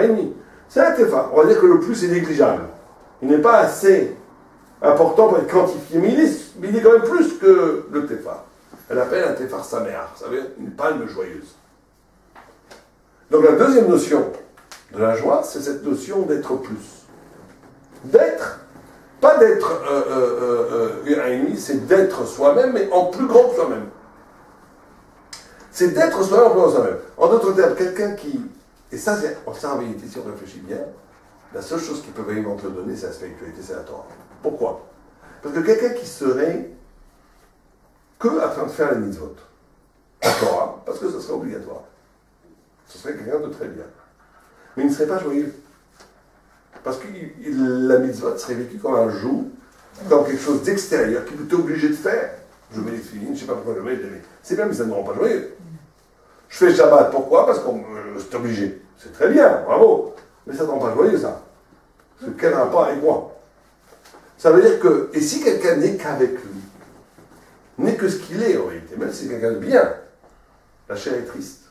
1,5. C'est un tefa. On va dire que le plus est négligeable. Il n'est pas assez important pour être quantifié, mais il est quand même plus que le tefa. Elle appelle un tefar saméar, ça veut dire une palme joyeuse. Donc la deuxième notion de la joie, c'est cette notion d'être plus. D'être, pas d'être un ennemi, c'est d'être soi-même, mais en plus grand que soi-même. C'est d'être soi-même en plus grand que soi-même. En d'autres termes, quelqu'un qui... Et ça, en vérité, si on réfléchit bien, la seule chose qui peut vraiment te le donner, c'est la spiritualité, c'est la Torah. Pourquoi? Parce que quelqu'un qui serait que en train de faire les mitzvot, la Torah, parce que ce serait obligatoire. Ce serait quelqu'un de très bien. Mais il ne serait pas joyeux. Parce que la mitzvot serait vécue comme un joug, comme quelque chose d'extérieur qui t'est obligé de faire. Je mets les filines, je ne sais pas pourquoi je mets, c'est bien, mais ça ne me rend pas joyeux. Je fais Shabbat, pourquoi? Parce que c'est obligé. C'est très bien, bravo. Mais ça ne rend pas joyeux, ça. Parce que quel rapport avec moi? Ça veut dire que, et si quelqu'un n'est qu'avec lui, n'est que ce qu'il est en réalité, même si c'est quelqu'un de bien, la chair est triste.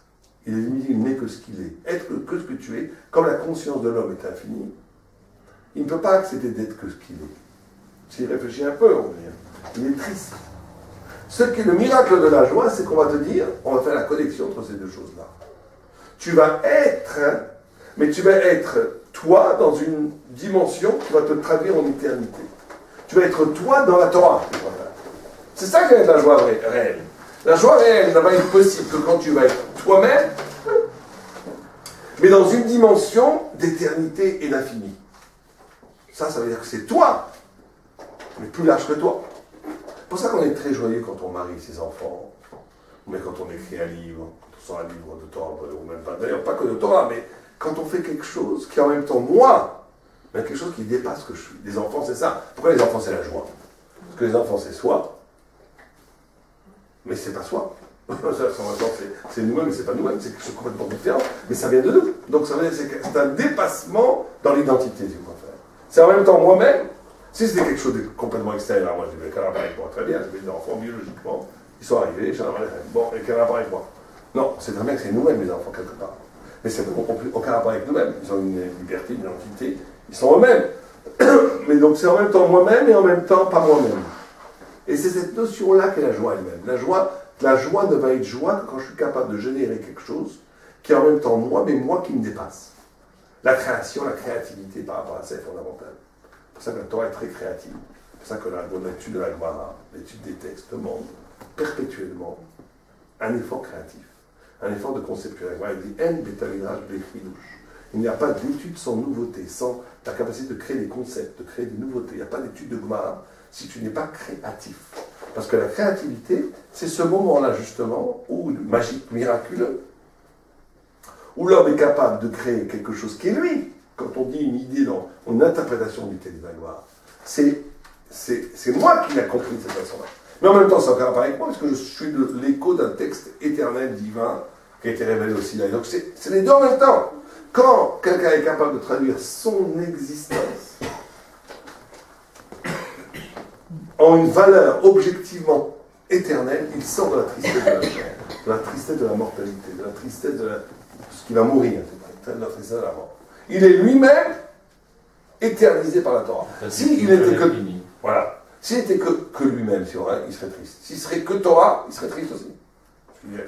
Il est limité, il n'est que ce qu'il est. Être que ce que tu es, comme la conscience de l'homme est infinie, il ne peut pas accepter d'être que ce qu'il est. S'il réfléchit un peu, on va dire, il est triste. Ce qui est le miracle de la joie, c'est qu'on va te dire, on va faire la connexion entre ces deux choses-là. Tu vas être, mais tu vas être toi dans une dimension qui va te traduire en éternité. Tu vas être toi dans la Torah. C'est ça qui va être la joie réelle. La joie réelle ne va être possible que quand tu vas être toi-même, mais dans une dimension d'éternité et d'infini. Ça veut dire que c'est toi, mais plus large que toi. C'est pour ça qu'on est très joyeux quand on marie ses enfants, mais quand on écrit un livre, quand on sort un livre de Torah, ou même pas, d'ailleurs pas que de Torah, mais quand on fait quelque chose qui est en même temps moi, mais quelque chose qui dépasse ce que je suis. Les enfants, c'est ça. Pourquoi les enfants, c'est la joie? Parce que les enfants, c'est soi, mais c'est pas soi. C'est nous-mêmes, mais c'est pas nous-mêmes, c'est quelque chose complètement différent, mais ça vient de nous. Donc ça veut dire que c'est un dépassement dans l'identité, si vous préférez. C'est en même temps moi-même. Si c'était quelque chose de complètement extérieur, moi je dis, mais quel rapport avec moi? Très bien, j'ai des enfants biologiquement, ils sont arrivés, j'ai un rapport avec eux. Bon, et quel rapport avec moi? Non, c'est très bien que c'est nous-mêmes les enfants quelque part. Mais c'est aucun rapport avec nous-mêmes. Ils ont une liberté, une identité, ils sont eux-mêmes. Mais donc c'est en même temps moi-même et en même temps pas moi-même. Et c'est cette notion-là qu'est la joie elle-même. La joie ne va être joie que quand je suis capable de générer quelque chose qui est en même temps moi, mais moi qui me dépasse. La création, la créativité par rapport à ça est fondamentale. C'est pour ça que la Torah est très créative. C'est pour ça que l'étude de la Gemara, l'étude des textes demande perpétuellement un effort créatif, un effort de conceptuel. La Gemara dit « En betaviraj bechidouche ». Il n'y a pas d'étude sans nouveauté, sans la capacité de créer des concepts, de créer des nouveautés. Il n'y a pas d'étude de Gemara si tu n'es pas créatif. Parce que la créativité, c'est ce moment-là justement, où magique, miraculeux, où l'homme est capable de créer quelque chose qui est lui. Quand on dit une idée dans une interprétation du texte de la Gemara, c'est moi qui l'ai compris de cette façon-là. Mais en même temps, ça n'a aucun rapport avec moi, parce que je suis l'écho d'un texte éternel, divin, qui a été révélé aussi là. Et donc c'est les deux en même temps. Quand quelqu'un est capable de traduire son existence en une valeur objectivement éternelle, il sort de la tristesse de la chair, de la tristesse de la mortalité, de la tristesse de ce qui va mourir, de la tristesse de la mort. Il est lui-même éternisé par la Torah. S'il était que... Voilà. S'il était que lui-même, il serait triste. S'il serait que Torah, il serait triste aussi.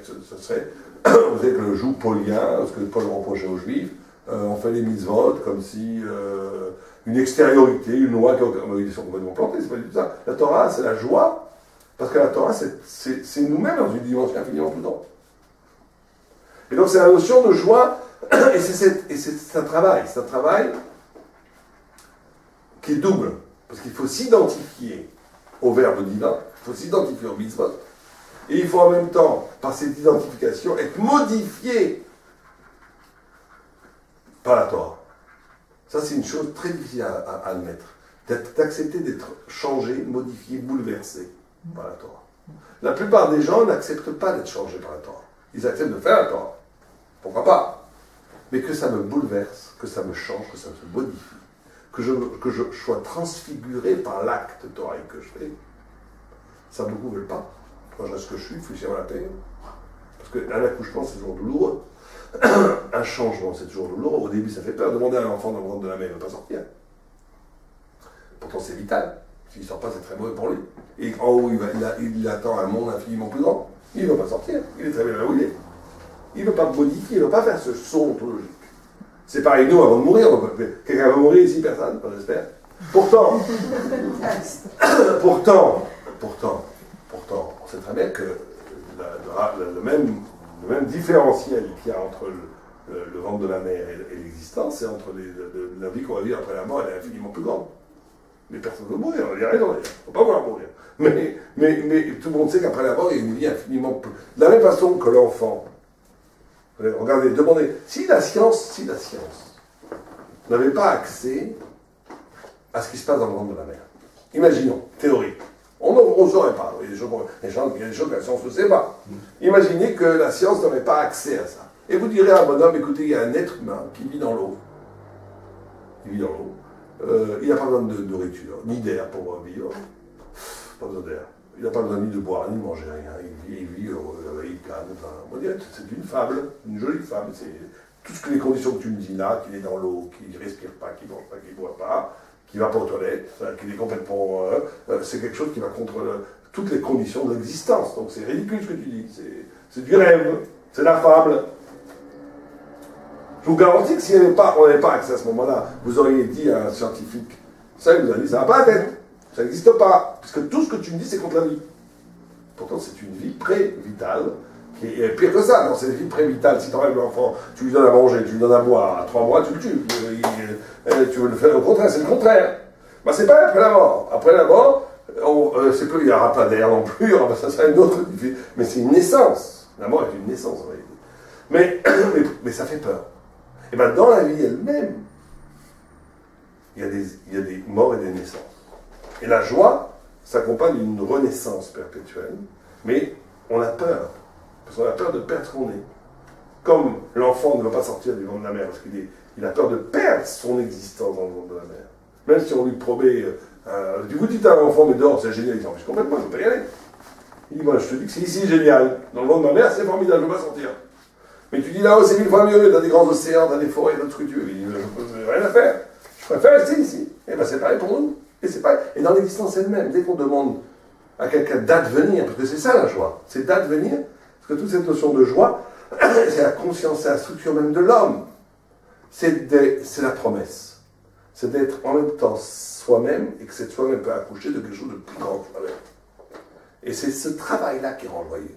Ce serait... Vous savez que le joug paulien, ce que Paul reprochait aux Juifs, on fait les mitzvot comme si une extériorité, une loi, ils sont complètement plantés, c'est pas du tout ça. La Torah, c'est la joie, parce que la Torah, c'est nous-mêmes dans une dimension infiniment plus grande. Et donc c'est la notion de joie, et c'est un travail qui est double, parce qu'il faut s'identifier au Verbe divin, il faut s'identifier au mitzvot, et il faut en même temps, par cette identification, être modifié par la Torah. Ça, c'est une chose très difficile à admettre. D'accepter d'être changé, modifié, bouleversé par la Torah. La plupart des gens n'acceptent pas d'être changés par la Torah. Ils acceptent de faire la Torah. Pourquoi pas? Mais que ça me bouleverse, que ça me change, que ça me modifie, que je sois transfiguré par l'acte torahide que je fais, ça beaucoup ne veulent pas. Moi, je reste ce que je suis, il faut que j'aime la paix. Parce qu'un accouchement, c'est toujours douloureux. Un changement, c'est toujours douloureux. Au début, ça fait peur. Demandez à un enfant dans le ventre de la mère, il ne va pas sortir. Pourtant, c'est vital. S'il ne sort pas, c'est très mauvais pour lui. Et en haut, il attend un monde infiniment plus grand. Il ne va pas sortir. Il est très bien là où il est. Il ne veut pas modifier, il ne veut pas faire ce saut ontologique. C'est pareil, nous, avant de mourir, quelqu'un va mourir ici, personne, j'espère. Pourtant, on sait très bien que le même différentiel qu'il y a entre le ventre de la mère et l'existence, c'est entre la vie qu'on va vivre après la mort, elle est infiniment plus grande. Mais personne ne veut mourir, on a raison d'ailleurs. Il ne faut pas vouloir mourir. Mais tout le monde sait qu'après la mort, il y a une vie infiniment plus. De la même façon que l'enfant. Regardez, demandez, si la science n'avait pas accès à ce qui se passe dans le ventre de la mère. Imaginons, théorie. On ne saurait pas. Il y a des choses que la science ne sait pas. Imaginez que la science n'avait pas accès à ça. Et vous direz à un bonhomme, écoutez, il y a un être humain qui vit dans l'eau. Il vit dans l'eau. Il n'a pas besoin de nourriture, ni d'air pour vivre. Pas besoin d'air. Il n'a pas besoin ni de boire, ni de manger rien. Il vit il plane. Enfin, on dirait que c'est une fable, une jolie fable. C'est toutes les conditions que tu me dis là, qu'il est dans l'eau, qu'il ne respire pas, qu'il ne mange pas, qu'il ne boit pas, qu'il ne va pas aux toilettes, qu'il est complètement... c'est quelque chose qui va contre toutes les conditions de l'existence. Donc c'est ridicule ce que tu dis. C'est du rêve. C'est la fable. Je vous garantis que si on n'avait pas accès à ce moment-là, vous auriez dit à un scientifique, ça, il vous a dit, ça n'a pas la tête. Ça n'existe pas. Parce que tout ce que tu me dis, c'est contre la vie. Pourtant, c'est une vie pré-vitale. Qui est pire que ça. Non, c'est une vie pré-vitale. Si tu enlèves l'enfant, tu lui donnes à manger, tu lui donnes à boire, à 3 mois, tu le tues. Tu veux le faire au contraire, c'est le contraire. Ben, c'est pas après la mort. Après la mort, il n'y aura pas d'air non plus, ça sera une autre vie. Mais c'est une naissance. La mort est une naissance, en réalité. Mais ça fait peur. Et bien, dans la vie elle-même, il y a des morts et des naissances. Et la joie s'accompagne d'une renaissance perpétuelle, mais on a peur, parce qu'on a peur de perdre ce qu'on est. Comme l'enfant ne va pas sortir du ventre de la mère, parce qu'il a peur de perdre son existence dans le ventre de la mère. Même si on lui promet, vous dites à un enfant, mais dehors c'est génial, il dit, je complètement, je ne peux pas y aller. Il dit, moi je te dis que c'est ici génial, dans le ventre de ma mère c'est formidable, je ne veux pas sortir. Mais tu dis là-haut c'est 1000 fois mieux, t'as des grands océans, t'as des forêts, t'as tout ce que tu veux. Il dit, je n'ai rien à faire, je préfère rester ici. Et bien c'est pareil pour nous. Et dans l'existence elle-même, dès qu'on demande à quelqu'un d'advenir, parce que c'est ça la joie, c'est d'advenir, parce que toute cette notion de joie, c'est la conscience, c'est la structure même de l'homme. C'est la promesse. C'est d'être en même temps soi-même, et que cette soi-même peut accoucher de quelque chose de plus grand que soi-même. Et c'est ce travail-là qui rend joyeux.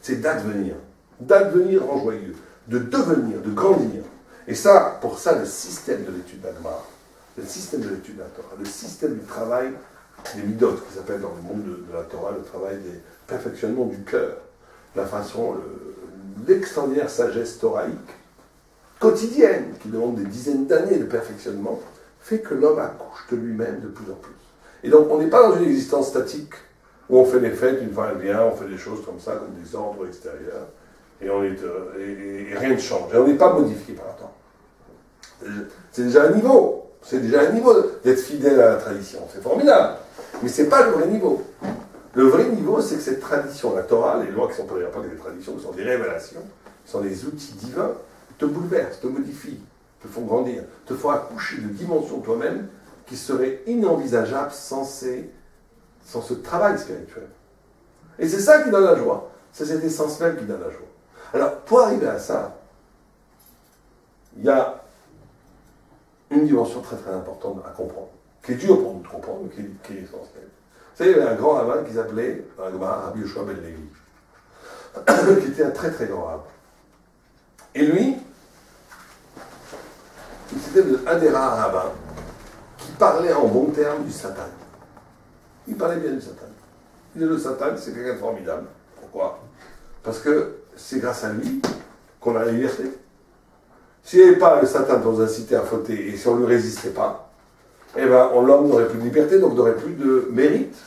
C'est d'advenir. D'advenir rend joyeux. De devenir, de grandir. Et ça, pour ça, le système de l'étude d'Agmar, le système de l'étude de la Torah, le système du travail des midot, qui s'appelle dans le monde de la Torah le travail des perfectionnements du cœur, la façon, l'extraordinaire sagesse thoraïque, quotidienne, qui demande des dizaines d'années de perfectionnement, fait que l'homme accouche de lui-même de plus en plus. Et donc, on n'est pas dans une existence statique, où on fait des fêtes, une fois elle vient, on fait des choses comme ça, comme des ordres extérieurs, et rien ne change, et on n'est pas modifié par le temps. C'est déjà un niveau. C'est déjà un niveau d'être fidèle à la tradition. C'est formidable. Mais ce n'est pas le vrai niveau. Le vrai niveau, c'est que cette tradition, la Torah, les lois qui ne sont pas des traditions, qui sont des révélations, qui sont des outils divins, te bouleversent, te modifient, te font grandir, te font accoucher de dimensions toi-même qui seraient inenvisageables sans ce travail spirituel. Et c'est ça qui donne la joie. C'est cette essence même qui donne la joie. Alors, pour arriver à ça, il y a une dimension très très importante à comprendre, qui est dure pour nous de comprendre, mais qui est essentielle. Vous savez, il y avait un grand rabbin qui s'appelait Rabbi Yoshua ben Levi, qui était un très très grand rabbin. Et lui, c'était un des rares rabbins qui parlait en bons termes du Satan. Il parlait bien du Satan. Il dit le Satan, c'est quelqu'un de formidable. Pourquoi? Parce que c'est grâce à lui qu'on a la liberté. S'il n'y avait pas le Satan pour nous inciter à fauter, et si on ne lui résistait pas, eh ben, l'homme n'aurait plus de liberté, donc n'aurait plus de mérite.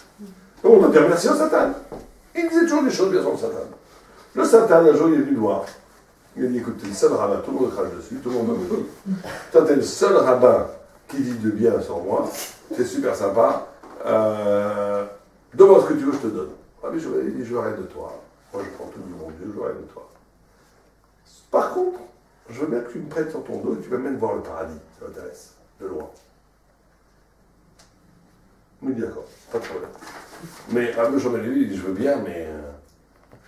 Donc on doit dire merci au Satan. Il disait toujours des choses bien sur le Satan. Le Satan, un jour, il est venu le voir. Il a dit, écoute, t'es le seul rabbin, tout le monde crache dessus, tout le monde me dit. Toi, t'es le seul rabbin qui dit de bien sur moi, c'est super sympa. Demande ce que tu veux, je te donne. Ah, mais je veux rien de toi. Moi, je prends tout du bon Dieu, je veux rien de toi. Par contre, je veux bien que tu me prêtes sur ton dos et que tu m'amènes voir le paradis. Ça m'intéresse, de loin. Il me dit d'accord, pas de problème. Mais Rabbi Shimon Ben Levi, il dit, je veux bien, mais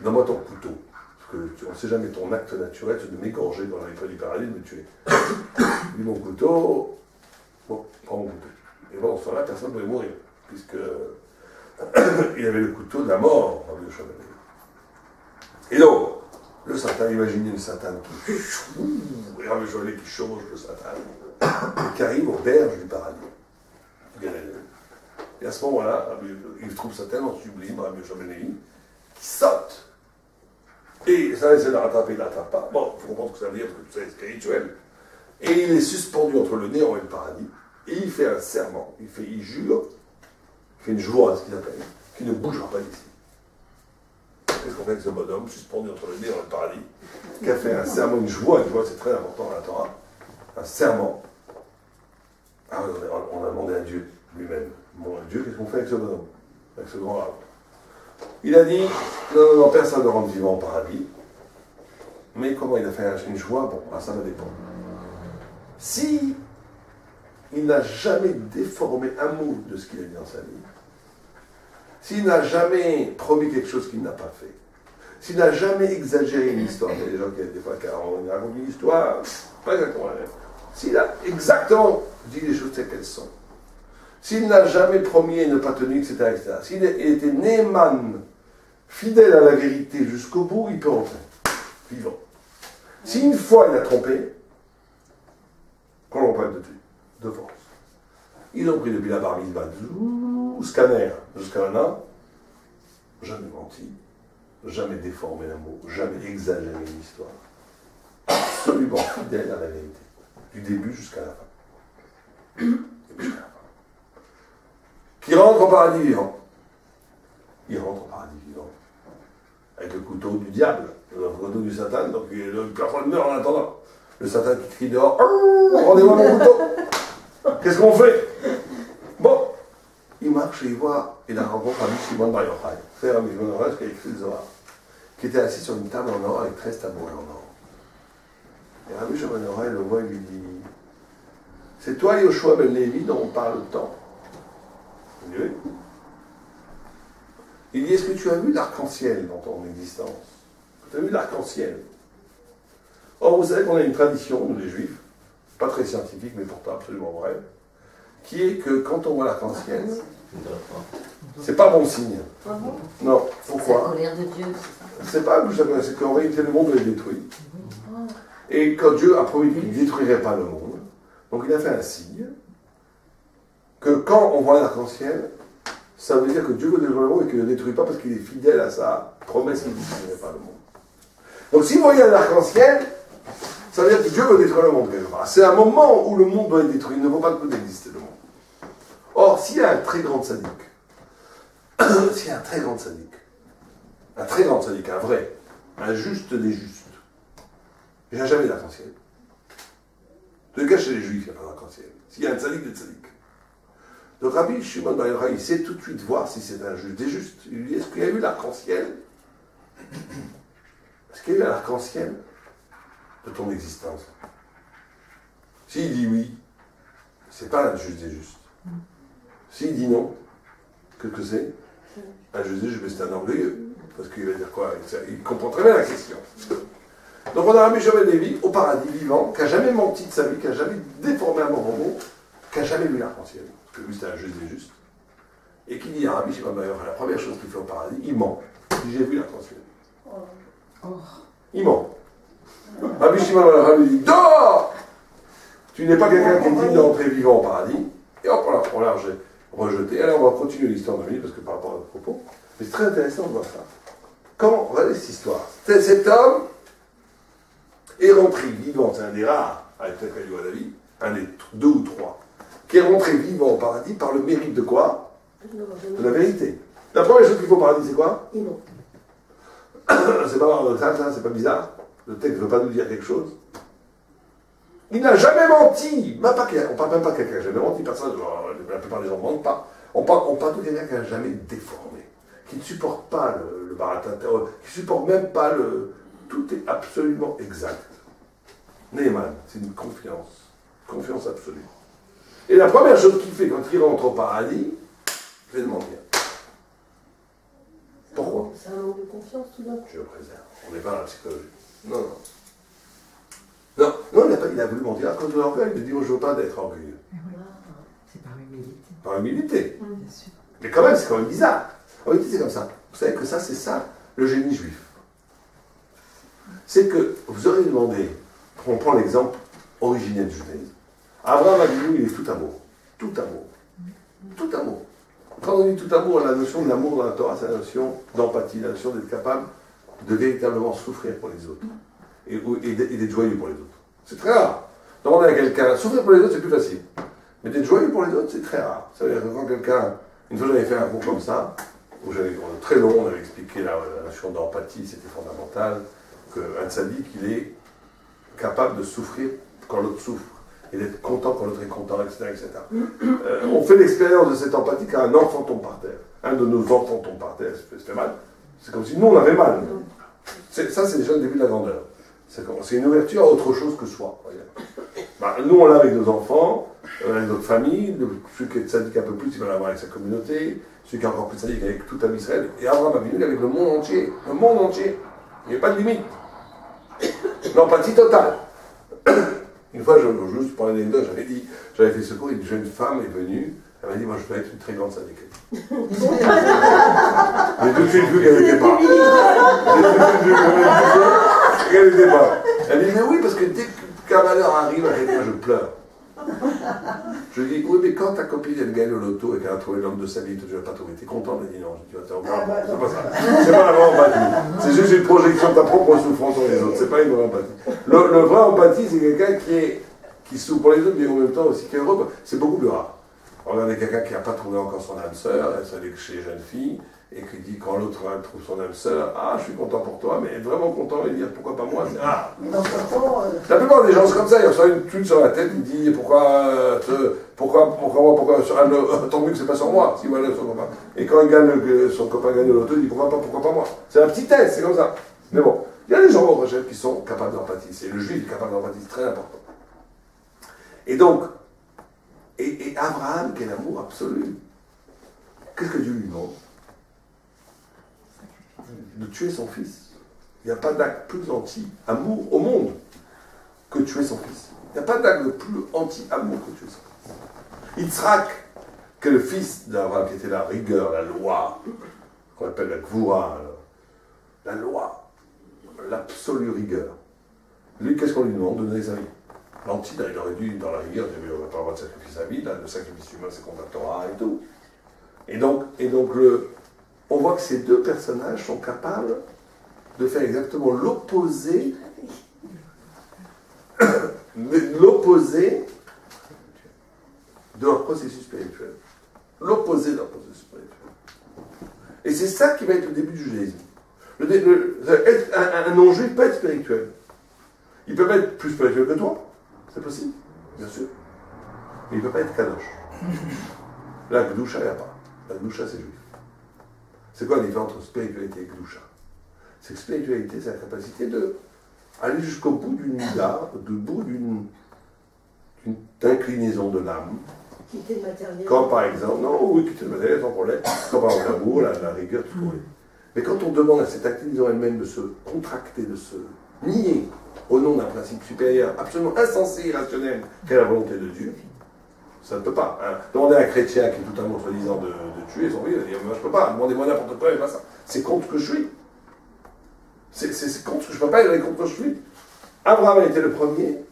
donne-moi ton couteau. Parce que on ne sait jamais ton acte naturel, c'est de m'égorger dans les feuilles du paradis, de me tuer. Il dit, mon couteau, bon, prends mon couteau. Et bon, ce temps-là, personne ne pouvait mourir, puisque il avait le couteau de la mort, Rabbi Shimon Ben Levi. Et donc, le Satan, imaginez le Satan qui... Et Rabbi Shimon Ben Levi qui chevauche le Satan, et qui arrive aux berges du paradis. Et à ce moment-là, il trouve ça tellement sublime, Rabbi Shimon Ben Levi, qui saute. Et ça essaie de le rattraper, il ne l'attrape pas. Bon, il faut comprendre ce que ça veut dire, parce que c'est spirituel. Et il est suspendu entre le néant et le paradis. Et il fait un serment, il jure, il fait une joie, ce qu'il appelle, qu'il ne bougera pas d'ici. Qu'est-ce qu'on fait avec ce bonhomme, suspendu entre le néant et le paradis, qui a fait un serment, une joie c'est très important dans la Torah, un serment. Ah, on a demandé à Dieu lui-même. Bon, Dieu, qu'est-ce qu'on fait avec ce bonhomme, avec ce grand arbre? Il a dit, non, personne ne rentre vivant au paradis. Mais comment il a fait une joie? Bon, ça va dépendre. Si il n'a jamais déformé un mot de ce qu'il a dit dans sa vie, s'il n'a jamais promis quelque chose qu'il n'a pas fait, s'il n'a jamais exagéré une histoire, il y a des gens qui, des fois, on raconte une histoire, pas exactement la même. S'il a exactement dit les choses telles qu'elles sont, s'il n'a jamais promis et ne pas tenu, etc., s'il était Neyman, fidèle à la vérité jusqu'au bout, il peut rentrer, vivant. Si une fois il a trompé, qu'on l'emprunte de force. Ils ont pris depuis la bar mitzvah, scanner, jusqu'à maintenant, jamais menti, jamais déformé un mot, jamais exagéré une histoire. Absolument fidèle à la vérité, du début jusqu'à la fin. Qui rentre au paradis vivant. Il rentre au paradis vivant. Avec le couteau du diable, le couteau du Satan, donc personne meurt en attendant. Le Satan qui crie dehors, rendez-moi mon couteau. Qu'est-ce qu'on fait? Bon, il marche et il voit, il a rencontré Rabbi Shimon Bar Yochai. C'est Rabbi Shimon Bar Yochai qui a écrit le Zohar, qui était assis sur une table en or avec 13 tabourets en or. Et Rabbi Shimon Bar Yochai le voit et lui dit, c'est toi Yoshua Ben Levi dont on parle tant? Il dit oui. Il dit, est-ce que tu as vu l'arc-en-ciel dans ton existence? Tu as vu l'arc-en-ciel? Or, vous savez qu'on a une tradition, nous les Juifs, pas très scientifique, mais pourtant absolument vraie, qui est que quand on voit l'arc-en-ciel, c'est pas bon signe. Non, pourquoi? C'est la colère de Dieu, c'est ça? C'est pas que c'est qu'en réalité le monde est détruit. Et quand Dieu a promis qu'il ne détruirait pas le monde, donc il a fait un signe, que quand on voit l'arc-en-ciel, ça veut dire que Dieu veut détruire le monde et qu'il ne le détruit pas parce qu'il est fidèle à sa promesse qu'il ne détruirait pas le monde. Donc si vous voyez un arc-en-ciel, ça veut dire que Dieu veut détruire le monde quelque part. C'est un moment où le monde doit être détruit. Il ne vaut pas le coup d'exister, le monde. Or, s'il y a un très grand sadique, s'il y a un très grand sadique, un vrai, un juste des justes, il n'y a jamais d'arc-en-ciel. En tout cas, chez les Juifs, il n'y a pas d'arc-en-ciel. S'il y a un sadique, des sadiques. Donc Rabbi Shimon Bar Yochai, il sait tout de suite voir si c'est un juste des justes. Il lui dit, est-ce qu'il y a eu l'arc-en-ciel? Est-ce qu'il y a eu un arc-en-ciel de ton existence? S'il dit oui, c'est pas un juste des justes. S'il dit non, qu'est-ce que c'est? Un juste des justes, mais c'est un orgueilleux. Parce qu'il va dire quoi? Il comprend très bien la question. Donc on a Rabbi Shimon Ben Levi au paradis vivant, qui n'a jamais menti de sa vie, qui n'a jamais déformé un mauvais mot, qui n'a jamais vu l'arc-en-ciel, parce que lui c'était un juste des justes, et qui dit à Rabbi Shimon Ben Yochai, la première chose qu'il fait au paradis, il ment. Il dit, j'ai vu l'arc-en-ciel. Il ment. Rabbi Shimon Ben Yochai lui dit, dehors! Tu n'es pas quelqu'un qui est digne d'entrer vivant au paradis. Et hop, on l'a rejeté. Alors on va continuer l'histoire de lui, parce que par rapport à notre propos, mais c'est très intéressant de voir ça. Quand, regardez cette histoire, cet homme est rentré vivant, c'est un des rares, avec peut-être qu'à la vie, un des deux ou trois, qui est rentré vivant au paradis par le mérite de quoi? De la vérité. La première chose qu'il faut au paradis, c'est quoi? C'est pas voir notre texte, c'est pas bizarre. Le texte ne veut pas nous dire quelque chose. Il n'a jamais menti. Même pas, on ne parle même pas de quelqu'un qui n'a jamais menti. Personne, la plupart des gens ne mentent pas. On parle de quelqu'un qui n'a jamais déformé, qui ne supporte pas le baratin, qui ne supporte même pas le... Tout est absolument exact. Neyman, c'est une confiance. Confiance absolue. Et la première chose qu'il fait quand il rentre au paradis, c'est de mentir. Pourquoi? C'est un manque de confiance tout d'un coup. Je le préserve. On n'est pas dans la psychologie. Non, non. Non, non, il a voulu mentir à cause de l'orgueil. Il a dit, moi, je ne veux pas d'être orgueilleux. C'est par humilité. Par humilité. Bien sûr. Mais quand même, c'est quand même bizarre. En réalité, c'est comme ça. Vous savez que ça, c'est ça, le génie juif. C'est que vous aurez demandé, on prend l'exemple originel du judaïsme. Abraham Avinu, il est tout amour. Tout amour. Tout amour. Quand on dit tout amour, la notion de l'amour dans la Torah, c'est la notion d'empathie, la notion d'être capable de véritablement souffrir pour les autres. Et d'être joyeux pour les autres. C'est très rare. Demander à quelqu'un, souffrir pour les autres, c'est plus facile. Mais d'être joyeux pour les autres, c'est très rare. Ça veut dire que quand quelqu'un, une fois j'avais fait un cours comme ça, où j'avais très long, on avait expliqué la notion d'empathie, c'était fondamental, qu'un tzaddik, il est capable de souffrir quand l'autre souffre, et d'être content quand l'autre est content, etc. etc. On fait l'expérience de cette empathie quand un enfant tombe par terre. Un de nos enfants tombe par terre, ça fait mal. C'est comme si nous, on avait mal. Ça, c'est déjà le début de la grandeur. C'est une ouverture à autre chose que soi. Bah, nous, on l'a avec nos enfants, avec notre famille, celui qui est tzaddik un peu plus, il va l'avoir avec sa communauté, celui qui est encore plus tzaddik avec tout un Israël, et Abraham Avinu avec le monde entier. Le monde entier. Il n'y a pas de limite. L'empathie totale. Une fois, juste pour l'anecdote, j'avais fait ce cours, une jeune femme est venue, elle m'a dit, moi je veux être une très grande tzaddik. J'ai tout de suite vu qu'elle n'était pas. Qu'elle n'était pas. Elle dit, mais oui, parce que dès qu'un malheur arrive à quelqu'un, je pleure. Je dis, oui, mais quand ta copine, elle gagne au loto et qu'elle a trouvé l'homme de sa vie, tu ne l'as pas trouvé, t'es content? Elle dit, non. Je dis, c'est pas ça. C'est pas la vraie empathie. C'est juste une projection de ta propre souffrance sur les autres. C'est pas une vraie empathie. Le vrai empathie, c'est quelqu'un qui souffre pour les autres, mais en même temps aussi qui est heureux. C'est beaucoup plus rare. Regardez quelqu'un qui n'a pas trouvé encore son âme sœur, elle s'allait chez les jeunes filles, et qui dit quand l'autre trouve son âme sœur, ah, je suis content pour toi, mais être vraiment content et dire pourquoi pas moi, c'est ah. La plupart des gens c'est comme ça, il reçoit une thune sur la tête, il dit pourquoi tant mieux que c'est pas sur moi, si voilà son copain. Et quand il gagne, son copain gagne au loto, il dit pourquoi pas moi. C'est un petit test, c'est comme ça. Mais bon, il y a des gens au recherche qui sont capables d'empathie. C'est le juif qui est capable d'empathie, c'est très important. Et donc, et Abraham, qui est l'amour absolu, qu'est-ce que Dieu lui demande? De tuer son fils. Il n'y a pas d'acte plus anti-amour au monde que de tuer son fils. Il n'y a pas d'acte plus anti-amour que de tuer son fils. Yitzhak, que le fils d'Abraham, qui était la rigueur, la loi, qu'on appelle la gvoura, la loi, l'absolue rigueur. Lui, qu'est-ce qu'on lui demande? De donner sa vie. L'anti, il aurait dû, dans la rigueur, dire, on n'a pas le droit de sacrifier sa vie, là, le sacrifice humain, c'est contre la Torah et tout. Et donc on voit que ces deux personnages sont capables de faire exactement l'opposé de leur processus spirituel. L'opposé de leur processus spirituel. Et c'est ça qui va être le début du judaïsme. Un non-juif peut être spirituel. Il peut pas être plus spirituel que toi. C'est possible, bien sûr. Mais il ne peut pas être kadosh. La gdusha, il n'y a pas. La gdusha, c'est juif. C'est quoi la différence entre spiritualité et gdusha? C'est que spiritualité, c'est la capacité d'aller jusqu'au bout d'une mida, au bout d'une inclinaison de l'âme. Quitter le matériel. Comme par exemple, non, oui, quitter le matériel sans problème. Comme par exemple l'amour, la rigueur, tout ce qu'on veut. Mais quand on demande à cette inclinaison elle-même de se contracter, de se nier au nom d'un principe supérieur, absolument insensé, irrationnel, qu'est la volonté de Dieu, ça ne peut pas. Hein. Demander à un chrétien qui est tout amour soi-disant de tuer son vie, il va dire, moi je ne peux pas, demandez-moi n'importe quoi, mais pas ça. C'est contre ce que je suis. C'est contre ce que je ne peux pas aller contre ce que je suis. Abraham a été le premier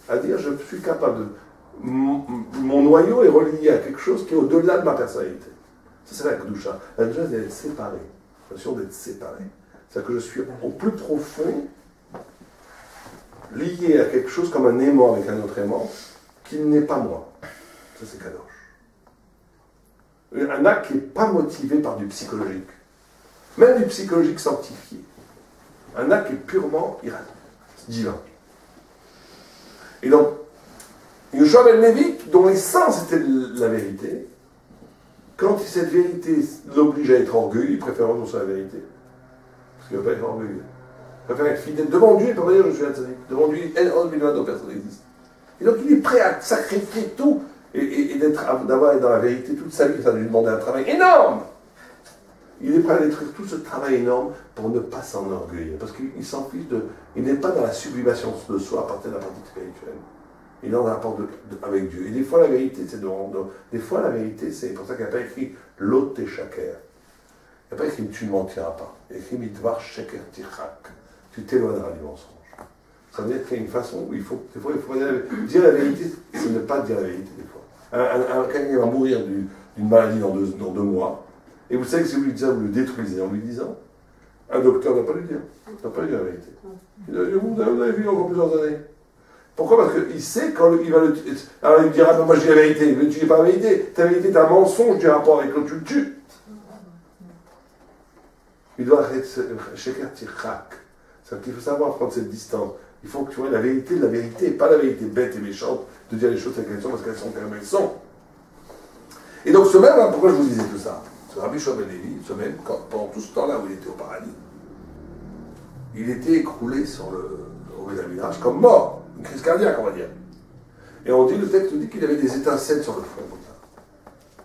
à dire, je suis capable de... Mon noyau est relié à quelque chose qui est au-delà de ma personnalité. Ça, c'est la Kedusha. La Kedusha, c'est d'être séparé. La notion d'être séparé. C'est-à-dire que je suis au plus profond lié à quelque chose comme un aimant avec un autre aimant qui n'est pas moi. Ça, c'est Kadosh. Un acte qui n'est pas motivé par du psychologique. Même du psychologique sanctifié. Un acte qui est purement divin. Et donc, Yoshua ben Levi, dont l'essence était la vérité, quand cette vérité l'oblige à être orgueilleux, il préfère renoncer à la vérité. Parce qu'il ne va pas être orgueilleux. Il préfère être fidèle. Devant Dieu, il peut pas dire je suis un tzaddik. Devant Dieu, d'autres personnes existent. Et donc il est prêt à sacrifier tout et d'avoir dans la vérité toute sa vie. Ça lui demander un travail énorme. Il est prêt à détruire tout ce travail énorme pour ne pas s'enorgueillir. Parce qu'il s'en fiche de. Il n'est pas dans la sublimation de soi à partir de la pratique spirituelle. Il est dans un rapport avec Dieu. Et des fois, la vérité, c'est des fois, la vérité, c'est pour ça qu'il n'y a pas écrit l'autre et shaker. Il n'y a pas écrit tu ne mentiras pas. Il y a écrit mitvar shaker tichak. Tu t'éloigneras du mensonge. Ça veut dire qu'il y a une façon où des fois, il faut dire la vérité, c'est ne pas dire la vérité, des fois. Quelqu'un va mourir d'une maladie dans 2 mois. Et vous savez que si vous lui dites ça, vous le détruisez en lui disant, un docteur ne va pas lui dire. Il ne va pas lui dire la vérité. Il va dire, vous avez vu encore plusieurs années. Pourquoi? Parce qu'il sait quand il va le tuer. Alors il dira, moi je dis la vérité. Il ne dit pas la vérité. Ta vérité est un mensonge du rapport avec l'autre, tu le tues. Il doit arrêter shaker tirchak. C'est-à-dire qu'il faut savoir prendre cette distance. Il faut que tu vois la vérité, pas la vérité bête et méchante de dire les choses telles qu'elles sont parce qu'elles sont comme elles sont. Et donc ce même, pourquoi je vous disais tout ça? Ce Rabbi Shlomo ben Levi, ce même, pendant tout ce temps-là où il était au paradis, il était écroulé sur au Bédamidrash comme mort, une crise cardiaque on va dire. Et on dit, le texte nous dit qu'il avait des étincelles sur le front comme ça.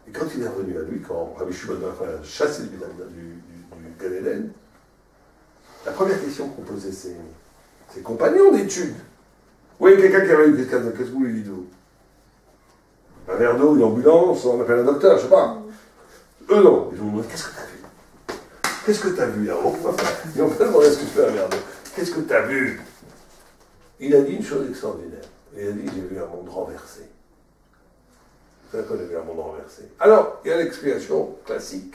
Et quand il est revenu à lui, quand Rabbi Shlomo ben Levi a chassé le Bédamidrash du Gan Eden, la première question qu'on posait ses compagnons d'études. Oui, quelqu'un qui avait une crise cardiaque, qu'est-ce que vous lui dites vous? Un verre d'eau, une ambulance, on appelle un docteur, je sais pas. Eux non, ils ont demandé, qu'est-ce que tu as vu? Qu'est-ce que tu as vu là-haut? Ils n'ont pas demandé ce que tu fais un verre d'eau. Qu'est-ce que tu as vu? Il a dit une chose extraordinaire. Il a dit, j'ai vu un monde renversé. Vous savez quoi, j'ai vu un monde renversé? Alors, il y a l'explication classique.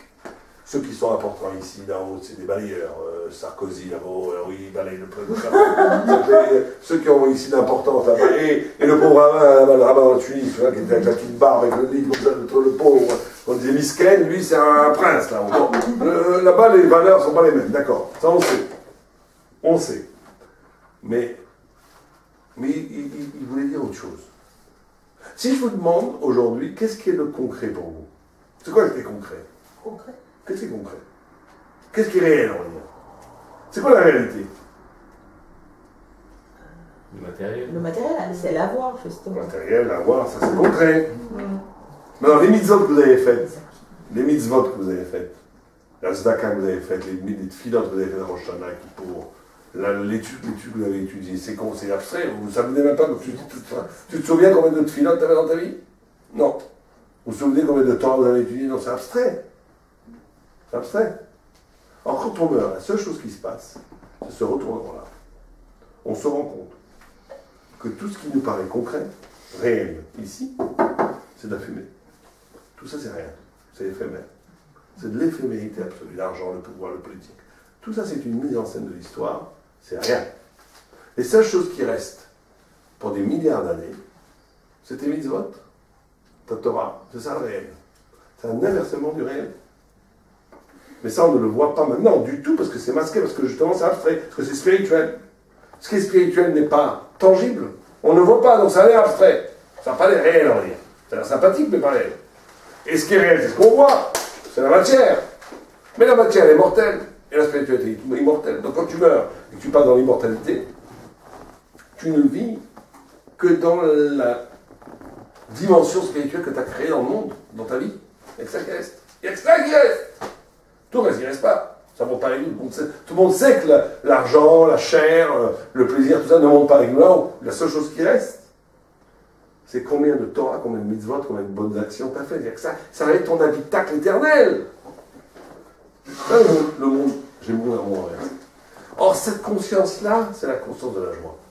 Ceux qui sont importants ici, là-haut, c'est des balayeurs. Sarkozy, là-haut, oui, il balaye le peuple. Ceux qui ont ici l'importance, là-bas. Et le pauvre rabbin, le rabbin en Tunis, qui était avec la petite barbe, avec le livre, le pauvre, on disait Misken, lui, c'est un prince, là. Bon, là-bas, les valeurs ne sont pas les mêmes, d'accord. Ça, on sait. On sait. Mais il voulait dire autre chose. Si je vous demande aujourd'hui, qu'est-ce qui est le concret pour vous? C'est quoi le concret? Concret. Qu'est-ce qui est concret? Qu'est-ce qui est réel, on va dire? C'est quoi la réalité? Le matériel. Le matériel, c'est l'avoir, justement. Le matériel, l'avoir, ça c'est concret. Maintenant, les mitzvot que vous avez faites, la tzedaka que vous avez faite, les tfilotes que vous avez faites à Rosh Hashanah, pour l'étude que vous avez étudiée, c'est abstrait. Vous ne savez même pas que tu te souviens combien de tfilotes tu avais dans ta vie? Non. Vous vous souvenez combien de temps vous avez étudié? Non, c'est abstrait. C'est abstrait. Alors quand on meurt, la seule chose qui se passe, c'est ce retournement-là. On se rend compte que tout ce qui nous paraît concret, réel, ici, c'est de la fumée. Tout ça, c'est rien. C'est éphémère. C'est de l'éphémérité absolue. L'argent, le pouvoir, le politique. Tout ça, c'est une mise en scène de l'histoire. C'est rien. Les seules choses qui restent pour des milliards d'années, c'est tes mitzvot, ta Torah. C'est ça le réel. C'est un inversement du réel. Mais ça, on ne le voit pas maintenant du tout, parce que c'est masqué, parce que justement, c'est abstrait, parce que c'est spirituel. Ce qui est spirituel n'est pas tangible. On ne voit pas, donc ça a l'air abstrait. Ça n'a pas l'air réel, on va dire. Ça a l'air sympathique, mais pas réel. Et ce qui est réel, c'est ce qu'on voit. C'est la matière. Mais la matière, elle est mortelle. Et la spiritualité est immortelle. Donc quand tu meurs et que tu passes dans l'immortalité, tu ne vis que dans la dimension spirituelle que tu as créée dans le monde, dans ta vie. Il n'y a que ça qui reste. Il n'y a que ça qui reste. Tout le reste, il ne reste pas. Ça ne monte pas avec nous. Tout le monde sait que l'argent, la chair, le plaisir, tout ça ne monte pas avec nous là-haut. La seule chose qui reste, c'est combien de Torah, combien de mitzvot, combien de bonnes actions tu as fait. Il n'y a que ça. Ça va être ton habitacle éternel. Là, le monde, j'ai mouru à mon rêve. Or, cette conscience-là, c'est la conscience de la joie.